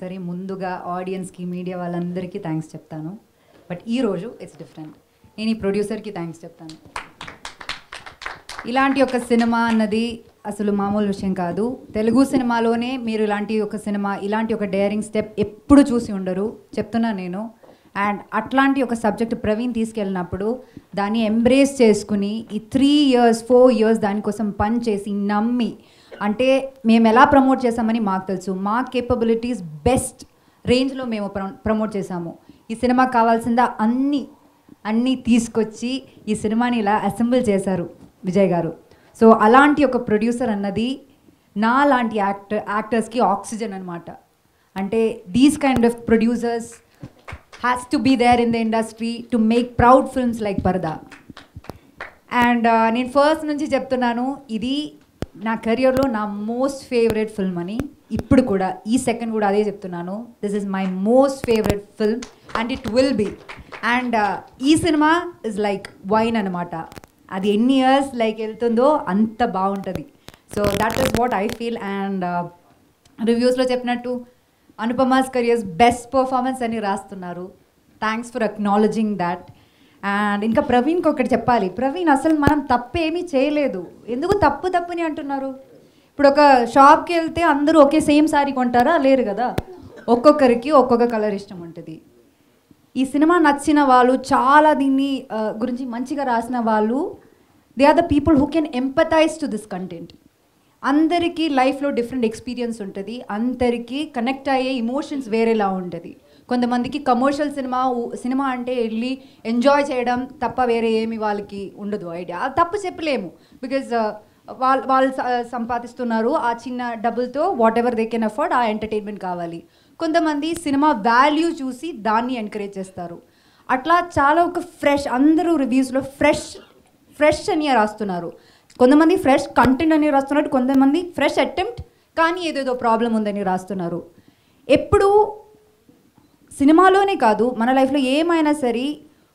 సరే ముందుగా ఆడియన్స్కి మీడియా వాళ్ళందరికీ థ్యాంక్స్ చెప్తాను. బట్ ఈరోజు ఇట్స్ డిఫరెంట్. నేను ఈ ప్రొడ్యూసర్కి థ్యాంక్స్ చెప్తాను. ఇలాంటి ఒక సినిమా అన్నది అసలు మామూలు విషయం కాదు. తెలుగు సినిమాలోనే మీరు ఇలాంటి ఒక సినిమా, ఇలాంటి ఒక డేరింగ్ స్టెప్ ఎప్పుడు చూసి ఉండరు, చెప్తున్నాను నేను. అండ్ అట్లాంటి ఒక సబ్జెక్ట్ ప్రవీణ్ తీసుకెళ్ళినప్పుడు దాన్ని ఎంబ్రేస్ చేసుకుని ఈ 3 years 4 years దానికోసం పని చేసి నమ్మి, అంటే మేము ఎలా ప్రమోట్ చేసామని మాకు తెలుసు, మా కేపబిలిటీస్ బెస్ట్ రేంజ్లో మేము ప్రమోట్ చేసాము. ఈ సినిమాకి కావాల్సిందా అన్నీ తీసుకొచ్చి ఈ సినిమాని ఇలా అసెంబుల్ చేశారు విజయ్ గారు. సో అలాంటి ఒక ప్రొడ్యూసర్ అన్నది నా లాంటి యాక్టర్స్కి ఆక్సిజన్ అనమాట. అంటే these kind of producers has to be there in the industry to make proud films like Paradha. And నేను ఫస్ట్ నుంచి చెప్తున్నాను, ఇది నా కెరియర్లో నా మోస్ట్ ఫేవరెట్ ఫిల్మ్ అని. ఇప్పుడు కూడా ఈ సెకండ్ కూడా అదే చెప్తున్నాను, this is my most favourite film and it will be. And ఈ సినిమా ఇస్ లైక్ వైన్ అనమాట. అది ఎన్ని ఇయర్స్ లైక్ వెళ్తుందో అంత బాగుంటుంది. So that is what I feel. And రివ్యూస్లో చెప్పినట్టు అనుపమాస్ కెరియర్స్ బెస్ట్ పర్ఫార్మెన్స్ అని రాస్తున్నారు. Thanks for acknowledging that. And ఇంకా ప్రవీణ్కి ఒకటి చెప్పాలి. ప్రవీణ్ అసలు మనం తప్పేమీ చేయలేదు, ఎందుకు తప్పుని అంటున్నారు? ఇప్పుడు ఒక షాప్కి వెళ్తే అందరూ ఒకే సేమ్ శారీ కొంటారా? లేరు కదా, ఒక్కొక్కరికి ఒక్కొక్క కలర్ ఇష్టం ఉంటుంది. ఈ సినిమా నచ్చిన వాళ్ళు, చాలా దీన్ని గురించి మంచిగా రాసిన వాళ్ళు, they are the people who can empathise to this content. అందరికీ లైఫ్లో డిఫరెంట్ ఎక్స్పీరియన్స్ ఉంటుంది, అందరికీ కనెక్ట్ అయ్యే ఇమోషన్స్ వేరేలా ఉంటుంది. కొంతమందికి కమర్షియల్ సినిమా అంటే వెళ్ళి ఎంజాయ్ చేయడం తప్ప వేరే ఏమి వాళ్ళకి ఉండదు ఐడియా. తప్పు చెప్పలేము, బికాజ్ వాళ్ళు సంపాదిస్తున్నారు, ఆ చిన్న డబ్బులతో what ever they can afford, ఆ ఎంటర్టైన్మెంట్ కావాలి. కొంతమంది సినిమా వాల్యూ చూసి దాన్ని ఎంకరేజ్ చేస్తారు. అట్లా చాలా ఒక ఫ్రెష్, అందరూ రివ్యూస్లో ఫ్రెష్ అని రాస్తున్నారు. కొంతమంది ఫ్రెష్ కంటెంట్ అని రాస్తున్నారు, కొంతమంది ఫ్రెష్ అటెంప్ట్ కానీ ఏదేదో ప్రాబ్లం ఉందని రాస్తున్నారు. ఎప్పుడు సినిమాలోనే కాదు, మన లైఫ్లో ఏమైనా సరే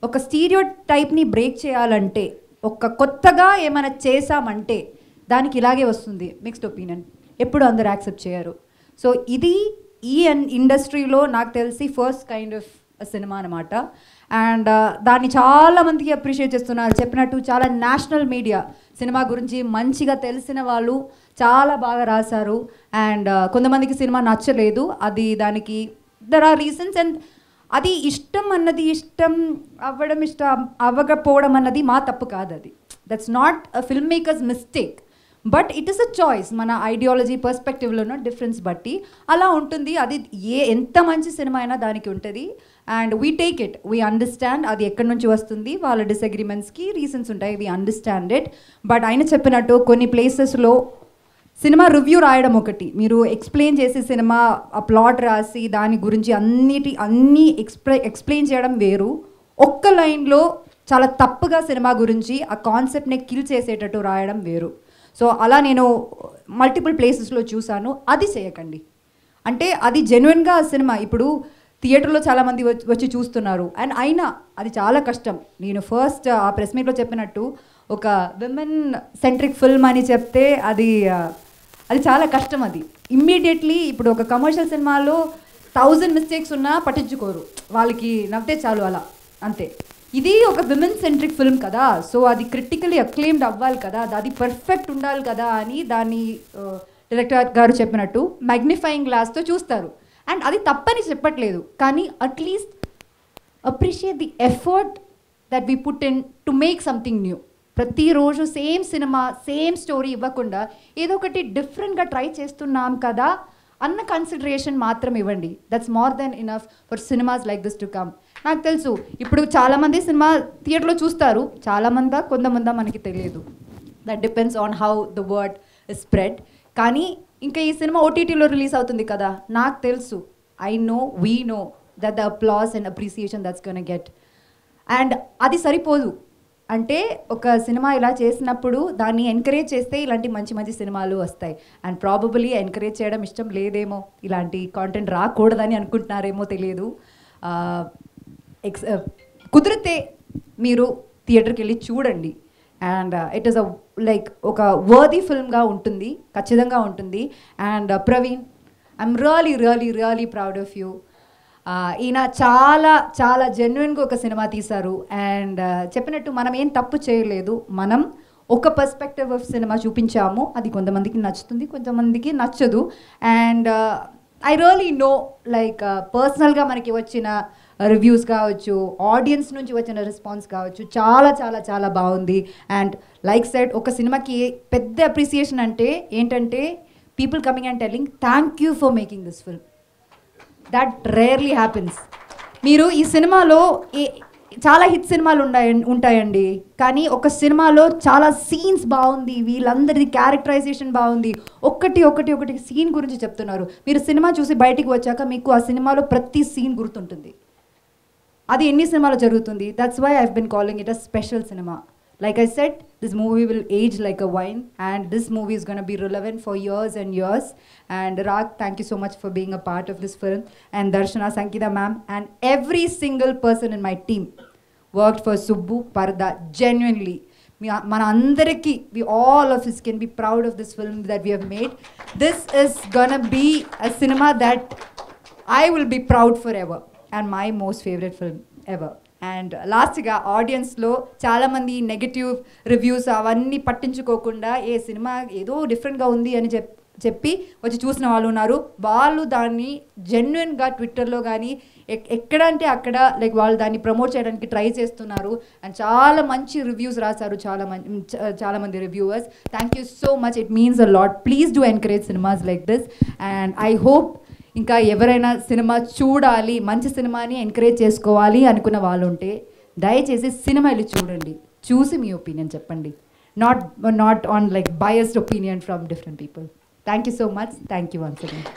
ఒక స్టీరియో టైప్ని బ్రేక్ చేయాలంటే, ఒక కొత్తగా ఏమైనా చేసామంటే దానికి ఇలాగే వస్తుంది మిక్స్డ్ ఒపీనియన్. ఎప్పుడు అందరూ యాక్సెప్ట్ చేయరు. సో ఇది ఈ ఇండస్ట్రీలో నాకు తెలిసి ఫస్ట్ కైండ్ ఆఫ్ సినిమా అనమాట. అండ్ దాన్ని చాలామందికి అప్రిషియేట్ చేస్తున్నారు. చెప్పినట్టు చాలా నేషనల్ మీడియా సినిమా గురించి మంచిగా తెలిసిన వాళ్ళు చాలా బాగా రాశారు. అండ్ కొంతమందికి సినిమా నచ్చలేదు, అది దానికి దర్ ఆర్ రీజన్స్. అండ్ అది ఇష్టం అవ్వకపోవడం అన్నది మా తప్పు కాదు, అది that's not a film makers mistake, but it is a choice. మన ఐడియాలజీ పర్స్పెక్టివ్లోనూ డిఫరెన్స్ బట్టి అలా ఉంటుంది. అది ఎంత మంచి సినిమా అయినా దానికి ఉంటుంది. And we take it, we understand అది ఎక్కడి నుంచి వస్తుంది, వాళ్ళ డిసగ్రిమెంట్స్కి రీజన్స్ ఉంటాయి, వీ అండర్స్టాండ్ ఇట్. బట్ ఆయన చెప్పినట్టు కొన్ని ప్లేసెస్లో సినిమా రివ్యూ రాయడం ఒకటి, మీరు ఎక్స్ప్లెయిన్ చేసే సినిమా ఆ ప్లాట్ రాసి దాని గురించి అన్నీ ఎక్స్ప్లెయిన్ చేయడం వేరు. ఒక్క లైన్లో చాలా తప్పుగా సినిమా గురించి ఆ కాన్సెప్ట్ని కిల్ చేసేటట్టు రాయడం వేరు. సో అలా నేను మల్టిపుల్ ప్లేసెస్లో చూశాను. అది చేయకండి. అంటే అది జెన్యున్గా సినిమా ఇప్పుడు థియేటర్లో చాలామంది వచ్చి చూస్తున్నారు. అండ్ అయినా అది చాలా కష్టం. నేను ఫస్ట్ ఆ ప్రెస్ మీట్లో చెప్పినట్టు ఒక విమెన్ సెంట్రిక్ ఫిల్మ్ అని చెప్తే అది చాలా కష్టం. అది ఇమ్మీడియట్లీ ఇప్పుడు ఒక కమర్షియల్ సినిమాలో 1000 మిస్టేక్స్ ఉన్నా పట్టించుకోరు, వాళ్ళకి నవ్వుతే చాలు అలా అంతే. ఇది ఒక విమెన్ సెంట్రిక్ ఫిల్మ్ కదా, సో అది క్రిటికలీ అక్లెయిమ్డ్ అవ్వాలి కదా, అది పర్ఫెక్ట్ ఉండాలి కదా అని దాన్ని డైరెక్టర్ గారు చెప్పినట్టు మ్యాగ్నిఫైయింగ్ గ్లాస్తో చూస్తారు. అండ్ అది తప్పని చెప్పట్లేదు, కానీ at least appreciate the effort that we put in to make something new. ప్రతిరోజు సేమ్ సినిమా సేమ్ స్టోరీ ఇవ్వకుండా ఏదో ఒకటి డిఫరెంట్గా ట్రై చేస్తున్నాం కదా అన్న కన్సిడరేషన్ మాత్రం ఇవ్వండి. That's more than enough for cinemas like this to come. నాకు తెలుసు ఇప్పుడు చాలామంది సినిమా థియేటర్లో చూస్తారు, కొంతమంది మనకి తెలియదు. That depends on how the word is spread. కానీ ఇంకా ఈ సినిమా ఓటీటీలో రిలీజ్ అవుతుంది కదా, నాకు తెలుసు, I know, we know that the applause and appreciation that's gonna get. And అది సరిపోదు. అంటే ఒక సినిమా ఇలా చేసినప్పుడు దాన్ని ఎంకరేజ్ చేస్తే ఇలాంటి మంచి మంచి సినిమాలు వస్తాయి. అండ్ ప్రాబబులీ ఎంకరేజ్ చేయడం ఇష్టం లేదేమో, ఇలాంటి కాంటెంట్ రాకూడదని అనుకుంటున్నారేమో తెలియదు. కుదిరితే మీరు థియేటర్కి వెళ్ళి చూడండి. అండ్ ఇట్ ఈస్ లైక్ ఒక వర్దీ ఫిల్మ్గా ఉంటుంది, ఖచ్చితంగా ఉంటుంది. And Praveen, I'm really proud of you. ఈయన చాలా చాలా జెన్యున్గా ఒక సినిమా తీశారు. అండ్ చెప్పినట్టు మనం ఏం తప్పు చేయలేదు, మనం ఒక పర్స్పెక్టివ్ ఆఫ్ సినిమా చూపించాము. అది కొంతమందికి నచ్చుతుంది, కొంతమందికి నచ్చదు. And I really know like పర్సనల్గా మనకి వచ్చిన రివ్యూస్ కావచ్చు, ఆడియన్స్ నుంచి వచ్చిన రెస్పాన్స్ కావచ్చు, చాలా చాలా చాలా బాగుంది. అండ్ లైక్ సెడ్, ఒక సినిమాకి పెద్ద అప్రిసియేషన్ అంటే ఏంటంటే people coming and telling thank you for making this film. That rarely happens. మీరు ఈ సినిమాలో చాలా హిట్ సినిమాలు ఉంటాయండి, కానీ ఒక సినిమాలో చాలా సీన్స్ బాగుంది, వీళ్ళందరిది క్యారెక్టరైజేషన్ బాగుంది, ఒకటి సీన్ గురించి చెప్తున్నారు. మీరు సినిమా చూసి బయటికి వచ్చాక మీకు ఆ సినిమాలో ప్రతి సీన్ గుర్తుంటుంది. అది ఎన్ని సినిమాలో జరుగుతుంది. That's why I've been calling it a special సినిమా. Like I said, this movie will age like a wine, and this movie is going to be relevant for years and years. And Rag, thank you so much for being a part of this film. And Darshana, Sankita ma'am, and every single person in my team worked for Subbu Parda genuinely. Mana andariki, we all of us can be proud of this film that we have made. This is going to be a cinema that I will be proud forever, and my most favorite film ever. And లాస్ట్గా ఆడియన్స్లో చాలామంది negative reviews అవన్నీ పట్టించుకోకుండా ఏ cinema ఏదో డిఫరెంట్గా ఉంది అని చెప్పి వచ్చి చూసిన వాళ్ళు ఉన్నారు. వాళ్ళు దాన్ని జెన్యున్గా ట్విట్టర్లో కానీ ఎక్కడ అంటే అక్కడ లైక్ వాళ్ళు దాన్ని ప్రమోట్ చేయడానికి ట్రై చేస్తున్నారు. అండ్ చాలా మంచి రివ్యూస్ రాశారు చాలామంది reviewers. Thank you so much, it means a lot. Please do encourage cinemas like this. And I hope ఇంకా ఎవరైనా సినిమా చూడాలి, మంచి సినిమాని ఎంకరేజ్ చేసుకోవాలి అనుకున్న వాళ్ళు ఉంటే దయచేసి సినిమా వెళ్ళి చూడండి, చూసి మీ ఒపీనియన్ చెప్పండి. Not on like biased opinion from different people. Thank you so much. Thank you once again.